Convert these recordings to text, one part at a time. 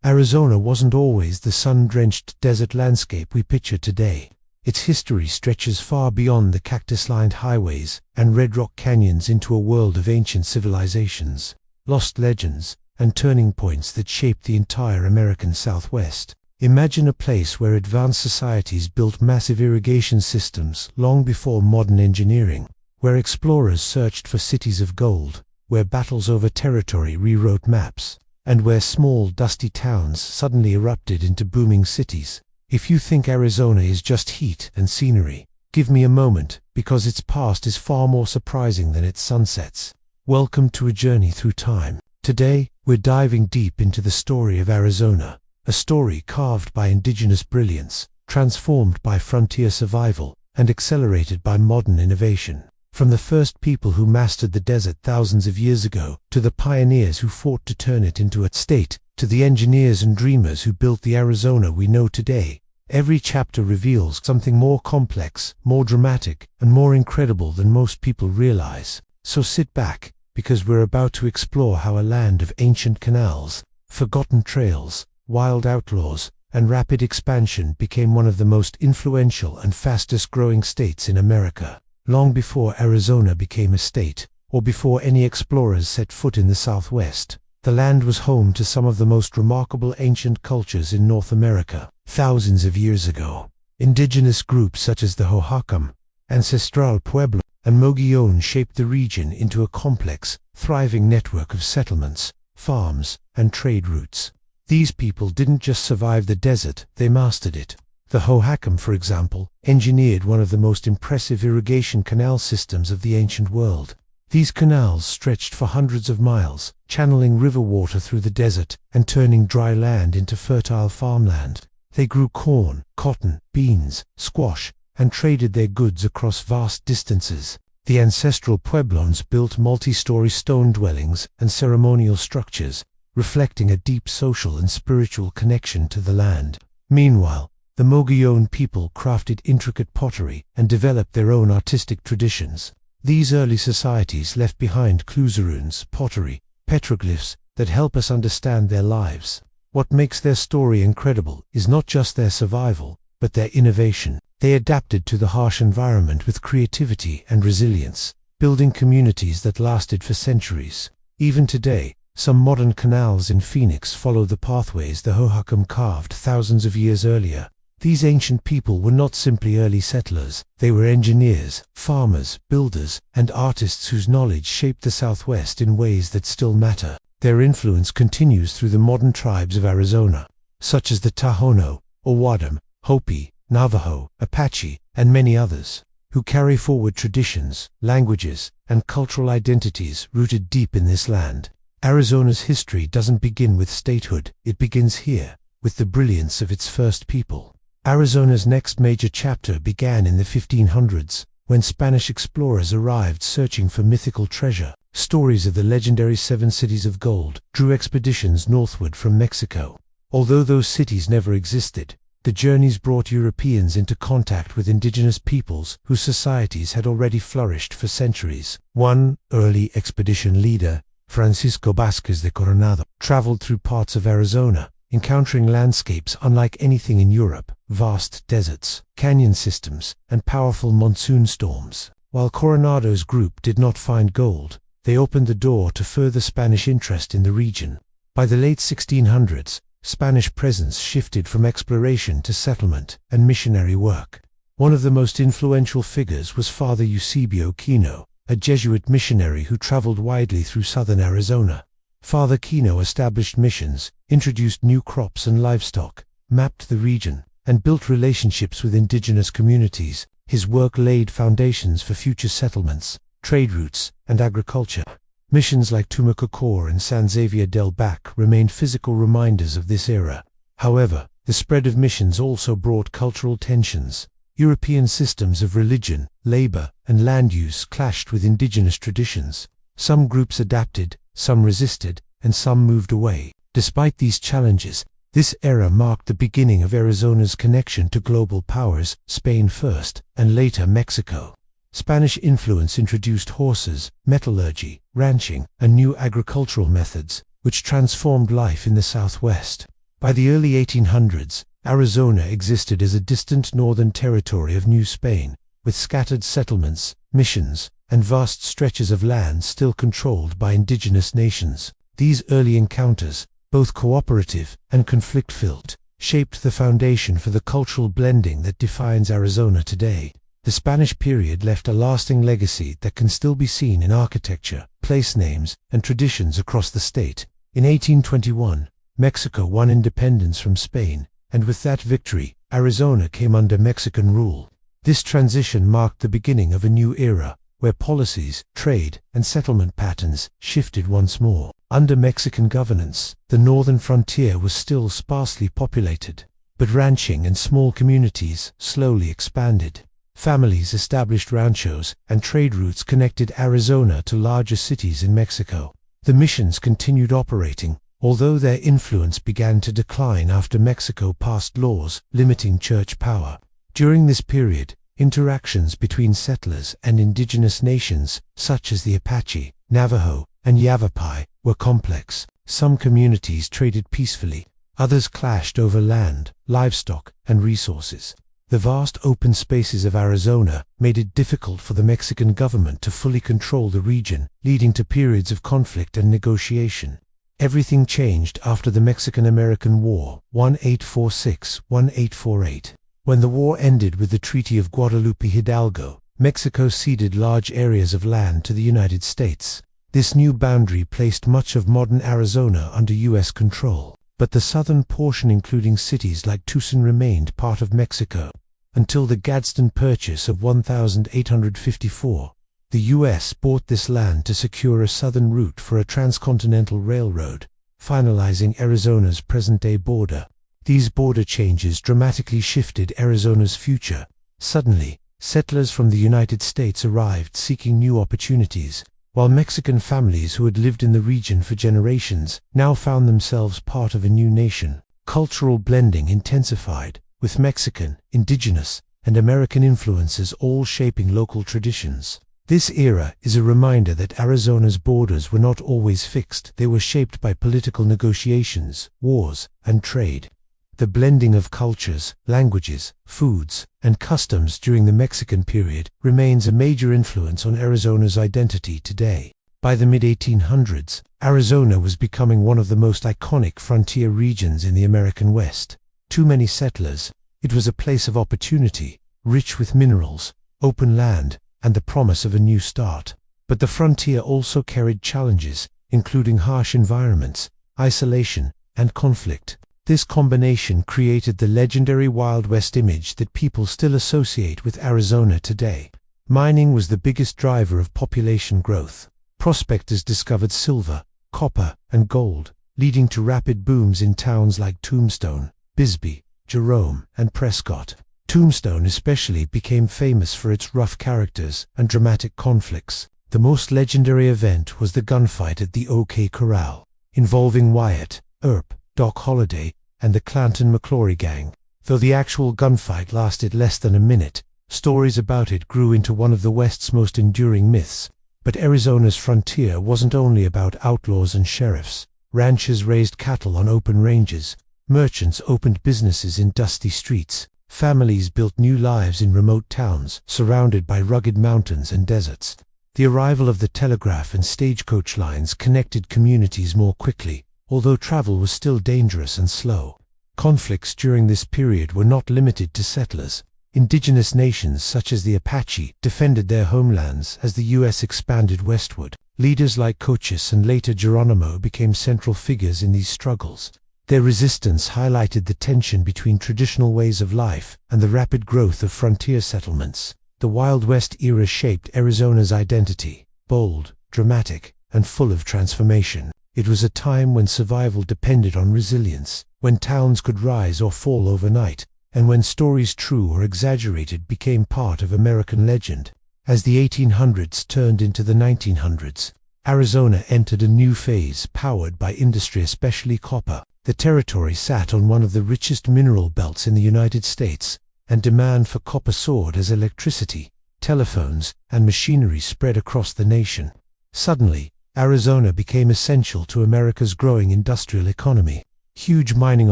Arizona wasn't always the sun-drenched desert landscape we picture today. Its history stretches far beyond the cactus-lined highways and red rock canyons into a world of ancient civilizations, lost legends, and turning points that shaped the entire American Southwest. Imagine a place where advanced societies built massive irrigation systems long before modern engineering, where explorers searched for cities of gold, where battles over territory rewrote maps, and where small, dusty towns suddenly erupted into booming cities. If you think Arizona is just heat and scenery, give me a moment, because its past is far more surprising than its sunsets. Welcome to a journey through time. Today, we're diving deep into the story of Arizona, a story carved by indigenous brilliance, transformed by frontier survival, and accelerated by modern innovation. From the first people who mastered the desert thousands of years ago, to the pioneers who fought to turn it into a state, to the engineers and dreamers who built the Arizona we know today, every chapter reveals something more complex, more dramatic, and more incredible than most people realize. So sit back, because we're about to explore how a land of ancient canals, forgotten trails, wild outlaws, and rapid expansion became one of the most influential and fastest-growing states in America. Long before Arizona became a state, or before any explorers set foot in the Southwest, the land was home to some of the most remarkable ancient cultures in North America. Thousands of years ago, indigenous groups such as the Hohokam, Ancestral Pueblo, and Mogollon shaped the region into a complex, thriving network of settlements, farms, and trade routes. These people didn't just survive the desert, they mastered it. The Hohokam, for example, engineered one of the most impressive irrigation canal systems of the ancient world. These canals stretched for hundreds of miles, channeling river water through the desert and turning dry land into fertile farmland. They grew corn, cotton, beans, squash, and traded their goods across vast distances. The ancestral Pueblons built multi-story stone dwellings and ceremonial structures, reflecting a deep social and spiritual connection to the land. Meanwhile, the Mogollon people crafted intricate pottery and developed their own artistic traditions. These early societies left behind clues runes, pottery, petroglyphs that help us understand their lives. What makes their story incredible is not just their survival, but their innovation. They adapted to the harsh environment with creativity and resilience, building communities that lasted for centuries. Even today, some modern canals in Phoenix follow the pathways the Hohokam carved thousands of years earlier. These ancient people were not simply early settlers, they were engineers, farmers, builders, and artists whose knowledge shaped the Southwest in ways that still matter. Their influence continues through the modern tribes of Arizona, such as the Tohono, Owadam, Hopi, Navajo, Apache, and many others, who carry forward traditions, languages, and cultural identities rooted deep in this land. Arizona's history doesn't begin with statehood, it begins here, with the brilliance of its first people. Arizona's next major chapter began in the 1500s, when Spanish explorers arrived searching for mythical treasure. Stories of the legendary 7 cities of gold drew expeditions northward from Mexico. Although those cities never existed, the journeys brought Europeans into contact with indigenous peoples whose societies had already flourished for centuries. One early expedition leader, Francisco Vázquez de Coronado, traveled through parts of Arizona, encountering landscapes unlike anything in Europe, vast deserts, canyon systems, and powerful monsoon storms. While Coronado's group did not find gold, they opened the door to further Spanish interest in the region. By the late 1600s, Spanish presence shifted from exploration to settlement and missionary work. One of the most influential figures was Father Eusebio Kino, a Jesuit missionary who traveled widely through southern Arizona. Father Kino established missions, introduced new crops and livestock, mapped the region, and built relationships with indigenous communities. His work laid foundations for future settlements, trade routes, and agriculture. Missions like Tumacacor and San Xavier del Bac remained physical reminders of this era. However, the spread of missions also brought cultural tensions. European systems of religion, labor, and land use clashed with indigenous traditions. Some groups adapted, some resisted, and some moved away. Despite these challenges, this era marked the beginning of Arizona's connection to global powers, Spain first, and later Mexico. Spanish influence introduced horses, metallurgy, ranching, and new agricultural methods, which transformed life in the Southwest. By the early 1800s, Arizona existed as a distant northern territory of New Spain, with scattered settlements, missions, and vast stretches of land still controlled by indigenous nations. These early encounters, both cooperative and conflict-filled, shaped the foundation for the cultural blending that defines Arizona today. The Spanish period left a lasting legacy that can still be seen in architecture, place names, and traditions across the state. In 1821, Mexico won independence from Spain, and with that victory, Arizona came under Mexican rule. This transition marked the beginning of a new era, where policies, trade, and settlement patterns shifted once more. Under Mexican governance, the northern frontier was still sparsely populated, but ranching and small communities slowly expanded. Families established ranchos, and trade routes connected Arizona to larger cities in Mexico. The missions continued operating, although their influence began to decline after Mexico passed laws limiting church power. During this period, interactions between settlers and indigenous nations, such as the Apache, Navajo, and Yavapai, were complex. Some communities traded peacefully, others clashed over land, livestock, and resources. The vast open spaces of Arizona made it difficult for the Mexican government to fully control the region, leading to periods of conflict and negotiation. Everything changed after the Mexican-American War, 1846-1848. When the war ended with the Treaty of Guadalupe Hidalgo, Mexico ceded large areas of land to the United States. This new boundary placed much of modern Arizona under U.S. control, but the southern portion, including cities like Tucson, remained part of Mexico. Until the Gadsden Purchase of 1854, the U.S. bought this land to secure a southern route for a transcontinental railroad, finalizing Arizona's present-day border. These border changes dramatically shifted Arizona's future. Suddenly, settlers from the United States arrived seeking new opportunities, while Mexican families who had lived in the region for generations now found themselves part of a new nation. Cultural blending intensified, with Mexican, Indigenous, and American influences all shaping local traditions. This era is a reminder that Arizona's borders were not always fixed. They were shaped by political negotiations, wars, and trade. The blending of cultures, languages, foods, and customs during the Mexican period remains a major influence on Arizona's identity today. By the mid-1800s, Arizona was becoming one of the most iconic frontier regions in the American West. To many settlers, it was a place of opportunity, rich with minerals, open land, and the promise of a new start. But the frontier also carried challenges, including harsh environments, isolation, and conflict. This combination created the legendary Wild West image that people still associate with Arizona today. Mining was the biggest driver of population growth. Prospectors discovered silver, copper, and gold, leading to rapid booms in towns like Tombstone, Bisbee, Jerome, and Prescott. Tombstone especially became famous for its rough characters and dramatic conflicts. The most legendary event was the gunfight at the OK Corral, involving Wyatt, Earp, Doc Holliday, and the Clanton-McClory gang. Though the actual gunfight lasted less than a minute, stories about it grew into one of the West's most enduring myths. But Arizona's frontier wasn't only about outlaws and sheriffs. Ranchers raised cattle on open ranges, merchants opened businesses in dusty streets, families built new lives in remote towns surrounded by rugged mountains and deserts. The arrival of the telegraph and stagecoach lines connected communities more quickly, although travel was still dangerous and slow. Conflicts during this period were not limited to settlers. Indigenous nations such as the Apache defended their homelands as the U.S. expanded westward. Leaders like Cochise and later Geronimo became central figures in these struggles. Their resistance highlighted the tension between traditional ways of life and the rapid growth of frontier settlements. The Wild West era shaped Arizona's identity, bold, dramatic, and full of transformation. It was a time when survival depended on resilience, when towns could rise or fall overnight, and when stories true or exaggerated became part of American legend. As the 1800s turned into the 1900s, Arizona entered a new phase powered by industry, especially copper. The territory sat on one of the richest mineral belts in the United States, and demand for copper soared as electricity, telephones, and machinery spread across the nation. Suddenly, Arizona became essential to America's growing industrial economy. Huge mining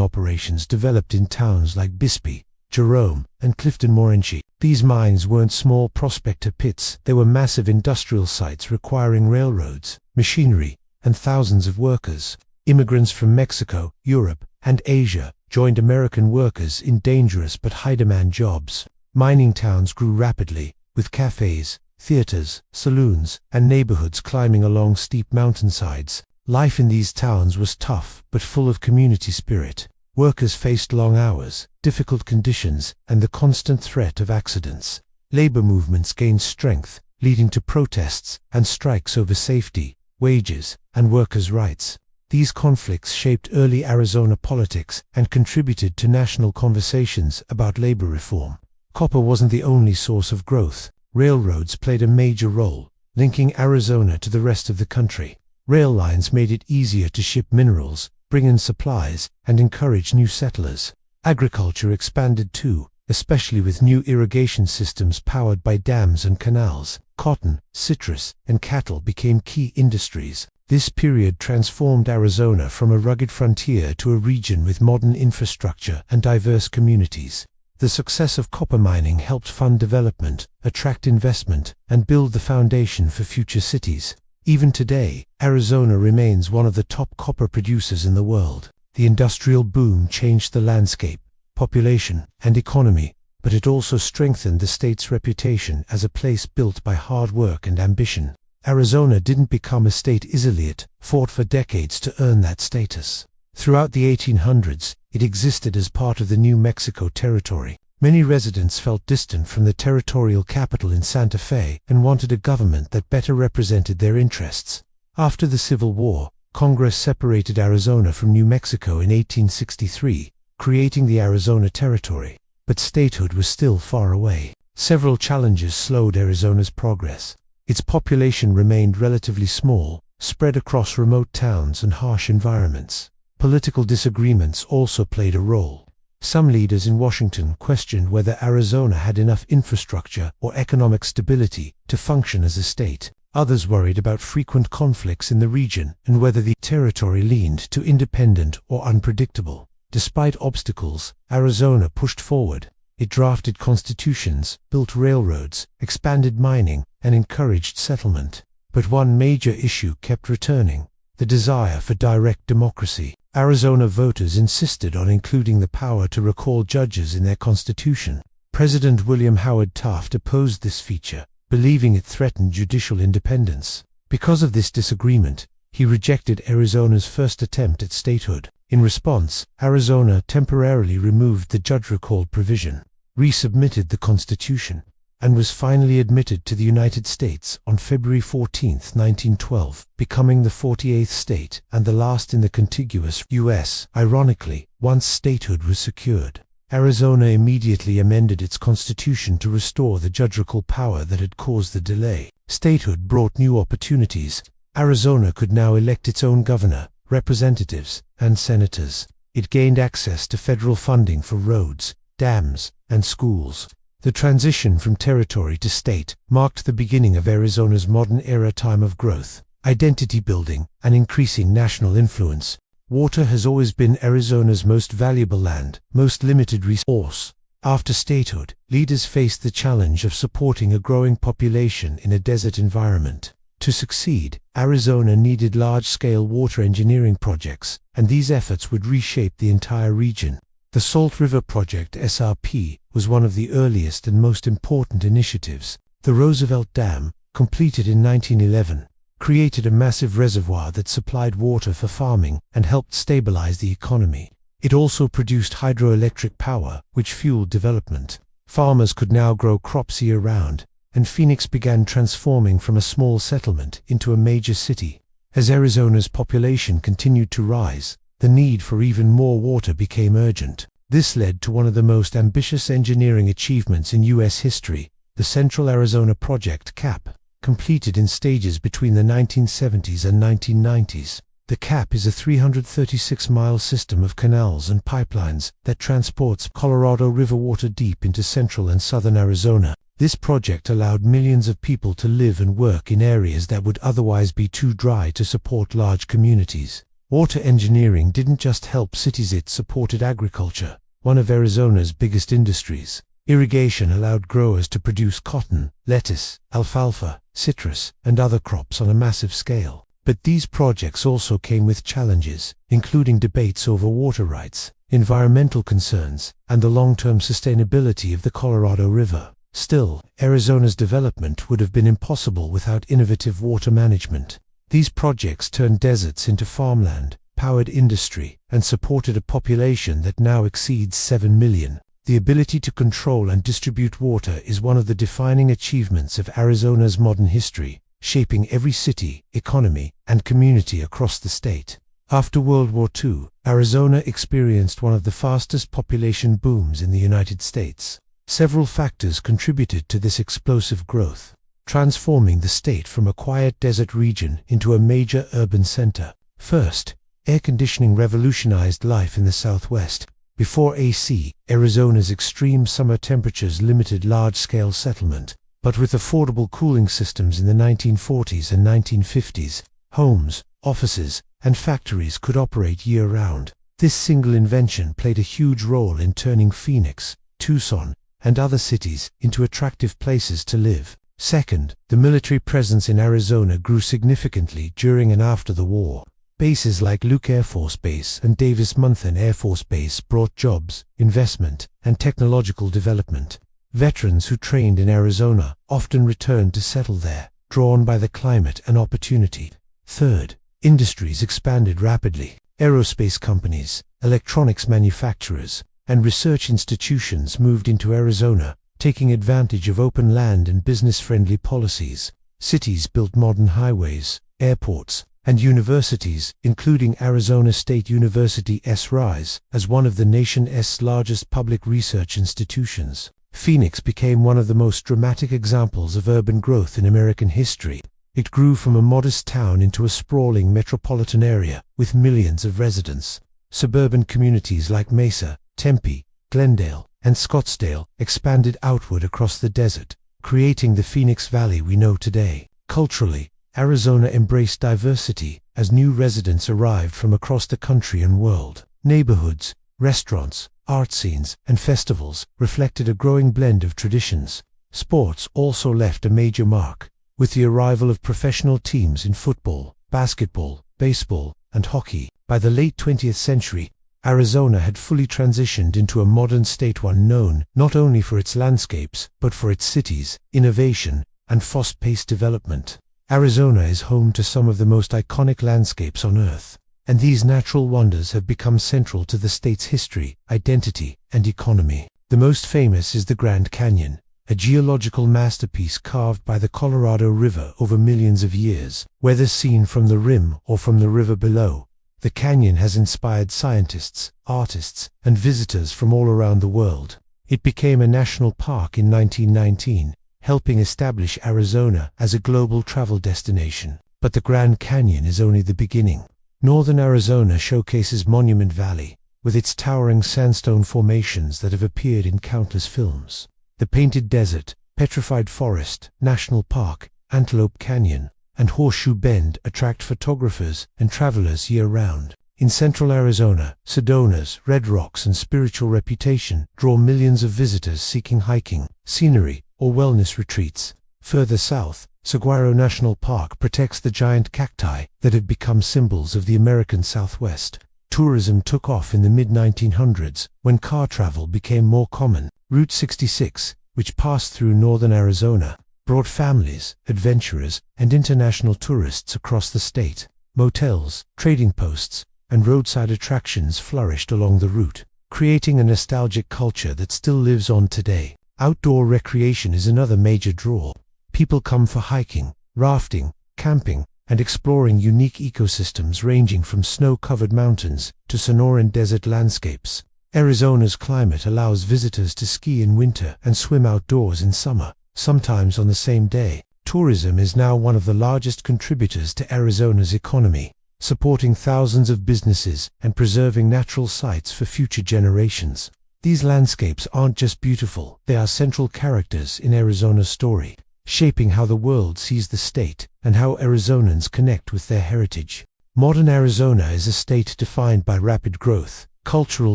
operations developed in towns like Bisbee, Jerome, and Clifton Morenci. These mines weren't small prospector pits, they were massive industrial sites requiring railroads, machinery, and thousands of workers. Immigrants from Mexico, Europe, and Asia joined American workers in dangerous but high-demand jobs. Mining towns grew rapidly, with cafes, theaters, saloons, and neighborhoods climbing along steep mountainsides. Life in these towns was tough, but full of community spirit. Workers faced long hours, difficult conditions, and the constant threat of accidents. Labor movements gained strength, leading to protests and strikes over safety, wages, and workers' rights. These conflicts shaped early Arizona politics and contributed to national conversations about labor reform. Copper wasn't the only source of growth. Railroads played a major role, linking Arizona to the rest of the country. Rail lines made it easier to ship minerals, bring in supplies, and encourage new settlers. Agriculture expanded too, especially with new irrigation systems powered by dams and canals. Cotton, citrus, and cattle became key industries. This period transformed Arizona from a rugged frontier to a region with modern infrastructure and diverse communities. The success of copper mining helped fund development, attract investment, and build the foundation for future cities. Even today, Arizona remains one of the top copper producers in the world. The industrial boom changed the landscape, population, and economy, but it also strengthened the state's reputation as a place built by hard work and ambition. Arizona didn't become a state easily, it fought for decades to earn that status. Throughout the 1800s, it existed as part of the New Mexico Territory. Many residents felt distant from the territorial capital in Santa Fe and wanted a government that better represented their interests. After the Civil War, Congress separated Arizona from New Mexico in 1863, creating the Arizona Territory. But statehood was still far away. Several challenges slowed Arizona's progress. Its population remained relatively small, spread across remote towns and harsh environments. Political disagreements also played a role. Some leaders in Washington questioned whether Arizona had enough infrastructure or economic stability to function as a state. Others worried about frequent conflicts in the region and whether the territory leaned too independent or unpredictable. Despite obstacles, Arizona pushed forward. It drafted constitutions, built railroads, expanded mining, and encouraged settlement. But one major issue kept returning: the desire for direct democracy. Arizona voters insisted on including the power to recall judges in their constitution. President William Howard Taft opposed this feature, believing it threatened judicial independence. Because of this disagreement, he rejected Arizona's first attempt at statehood. In response, Arizona temporarily removed the judge recall provision, resubmitted the constitution, and was finally admitted to the United States on February 14, 1912, becoming the 48th state and the last in the contiguous U.S. Ironically, once statehood was secured, Arizona immediately amended its constitution to restore the judge recall power that had caused the delay. Statehood brought new opportunities. Arizona could now elect its own governor, representatives, and senators. It gained access to federal funding for roads, dams, and schools. The transition from territory to state marked the beginning of Arizona's modern-era time of growth, identity building, and increasing national influence. Water has always been Arizona's most valuable land, most limited resource. After statehood, leaders faced the challenge of supporting a growing population in a desert environment. To succeed, Arizona needed large-scale water engineering projects, and these efforts would reshape the entire region. The Salt River Project (SRP) was one of the earliest and most important initiatives. The Roosevelt Dam, completed in 1911, created a massive reservoir that supplied water for farming and helped stabilize the economy. It also produced hydroelectric power, which fueled development. Farmers could now grow crops year-round, and Phoenix began transforming from a small settlement into a major city. As Arizona's population continued to rise, the need for even more water became urgent. This led to one of the most ambitious engineering achievements in U.S. history, the Central Arizona Project (CAP), completed in stages between the 1970s and 1990s. The CAP is a 336-mile system of canals and pipelines that transports Colorado River water deep into central and southern Arizona. This project allowed millions of people to live and work in areas that would otherwise be too dry to support large communities. Water engineering didn't just help cities, it supported agriculture, one of Arizona's biggest industries. Irrigation allowed growers to produce cotton, lettuce, alfalfa, citrus, and other crops on a massive scale. But these projects also came with challenges, including debates over water rights, environmental concerns, and the long-term sustainability of the Colorado River. Still, Arizona's development would have been impossible without innovative water management. These projects turned deserts into farmland, powered industry, and supported a population that now exceeds 7 million. The ability to control and distribute water is one of the defining achievements of Arizona's modern history, shaping every city, economy, and community across the state. After World War II, Arizona experienced one of the fastest population booms in the United States. Several factors contributed to this explosive growth, transforming the state from a quiet desert region into a major urban center. First, air conditioning revolutionized life in the Southwest. Before AC, Arizona's extreme summer temperatures limited large-scale settlement, but with affordable cooling systems in the 1940s and 1950s, homes, offices, and factories could operate year-round. This single invention played a huge role in turning Phoenix, Tucson, and other cities into attractive places to live. Second, the military presence in Arizona grew significantly during and after the war. Bases like Luke Air Force Base and Davis-Monthan Air Force Base brought jobs, investment, and technological development. Veterans who trained in Arizona often returned to settle there, drawn by the climate and opportunity. Third, industries expanded rapidly. Aerospace companies, electronics manufacturers, and research institutions moved into Arizona, taking advantage of open land and business-friendly policies. Cities built modern highways, airports, and universities, including Arizona State University's rise as one of the nation's largest public research institutions. Phoenix became one of the most dramatic examples of urban growth in American history. It grew from a modest town into a sprawling metropolitan area with millions of residents. Suburban communities like Mesa, Tempe, Glendale, and Scottsdale expanded outward across the desert, creating the Phoenix Valley we know today. Culturally, Arizona embraced diversity as new residents arrived from across the country and world. Neighborhoods, restaurants, art scenes, and festivals reflected a growing blend of traditions. Sports also left a major mark, with the arrival of professional teams in football, basketball, baseball, and hockey. By the late 20th century, Arizona had fully transitioned into a modern state, one known not only for its landscapes, but for its cities, innovation, and fast-paced development. Arizona is home to some of the most iconic landscapes on Earth, and these natural wonders have become central to the state's history, identity, and economy. The most famous is the Grand Canyon, a geological masterpiece carved by the Colorado River over millions of years. Whether seen from the rim or from the river below, the canyon has inspired scientists, artists, and visitors from all around the world. It became a national park in 1919, helping establish Arizona as a global travel destination. But the Grand Canyon is only the beginning. Northern Arizona showcases Monument Valley, with its towering sandstone formations that have appeared in countless films. The Painted Desert, Petrified Forest, National Park, Antelope Canyon, and Horseshoe Bend attract photographers and travelers year-round. In central Arizona, Sedona's red rocks and spiritual reputation draw millions of visitors seeking hiking, scenery, or wellness retreats. Further south, Saguaro National Park protects the giant cacti that have become symbols of the American Southwest. Tourism took off in the mid-1900s when car travel became more common. Route 66, which passed through northern Arizona, brought families, adventurers, and international tourists across the state. Motels, trading posts, and roadside attractions flourished along the route, creating a nostalgic culture that still lives on today. Outdoor recreation is another major draw. People come for hiking, rafting, camping, and exploring unique ecosystems ranging from snow-covered mountains to Sonoran desert landscapes. Arizona's climate allows visitors to ski in winter and swim outdoors in summer, sometimes on the same day. Tourism is now one of the largest contributors to Arizona's economy, supporting thousands of businesses and preserving natural sites for future generations. These landscapes aren't just beautiful, they are central characters in Arizona's story, shaping how the world sees the state and how Arizonans connect with their heritage. Modern Arizona is a state defined by rapid growth, cultural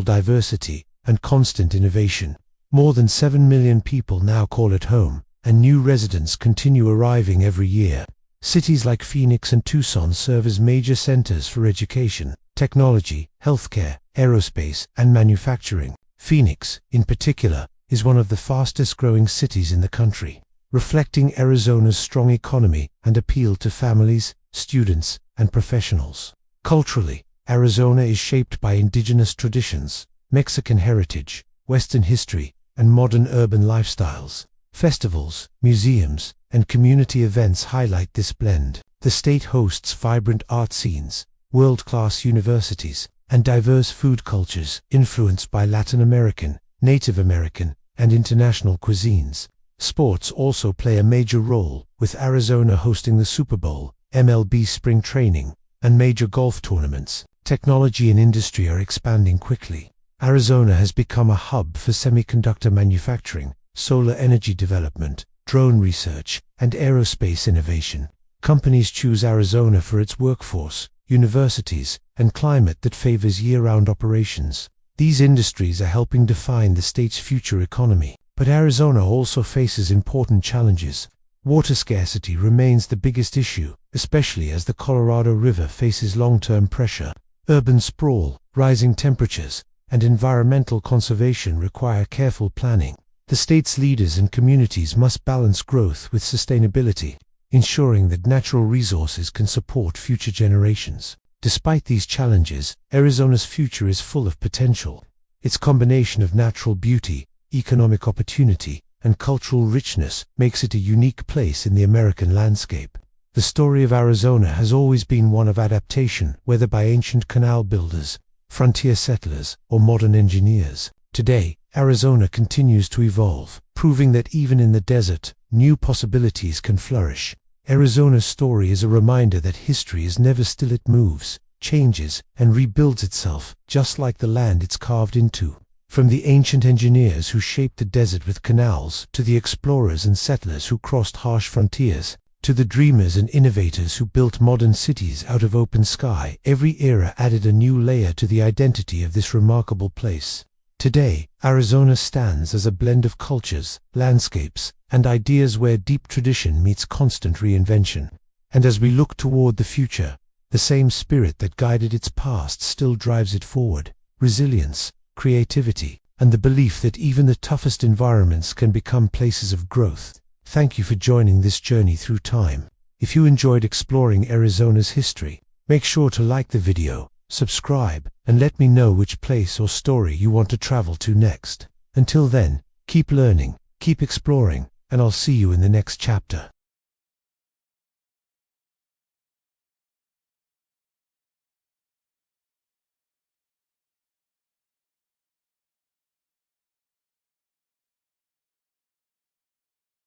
diversity, and constant innovation. More than 7 million people now call it home, and new residents continue arriving every year. Cities like Phoenix and Tucson serve as major centers for education, technology, healthcare, aerospace, and manufacturing. Phoenix, in particular, is one of the fastest-growing cities in the country, reflecting Arizona's strong economy and appeal to families, students, and professionals. Culturally, Arizona is shaped by indigenous traditions, Mexican heritage, Western history, and modern urban lifestyles. Festivals, museums, and community events highlight this blend. The state hosts vibrant art scenes, world-class universities, and diverse food cultures influenced by Latin American, Native American, and international cuisines. Sports also play a major role, with Arizona hosting the Super Bowl, MLB spring training, and major golf tournaments. Technology and industry are expanding quickly. Arizona has become a hub for semiconductor manufacturing, solar energy development, drone research, and aerospace innovation. Companies choose Arizona for its workforce, universities, and climate that favors year-round operations. These industries are helping define the state's future economy. But Arizona also faces important challenges. Water scarcity remains the biggest issue, especially as the Colorado River faces long-term pressure. Urban sprawl, rising temperatures, and environmental conservation require careful planning. The state's leaders and communities must balance growth with sustainability, ensuring that natural resources can support future generations. Despite these challenges, Arizona's future is full of potential. Its combination of natural beauty, economic opportunity, and cultural richness makes it a unique place in the American landscape. The story of Arizona has always been one of adaptation, whether by ancient canal builders, frontier settlers, or modern engineers. Today, Arizona continues to evolve, proving that even in the desert, new possibilities can flourish. Arizona's story is a reminder that history is never still. It moves, changes, and rebuilds itself, just like the land it's carved into. From the ancient engineers who shaped the desert with canals, to the explorers and settlers who crossed harsh frontiers, to the dreamers and innovators who built modern cities out of open sky, every era added a new layer to the identity of this remarkable place. Today, Arizona stands as a blend of cultures, landscapes, and ideas where deep tradition meets constant reinvention. And as we look toward the future, the same spirit that guided its past still drives it forward. Resilience, creativity, and the belief that even the toughest environments can become places of growth. Thank you for joining this journey through time. If you enjoyed exploring Arizona's history, make sure to like the video, subscribe, and let me know which place or story you want to travel to next. Until then, keep learning, keep exploring, and I'll see you in the next chapter.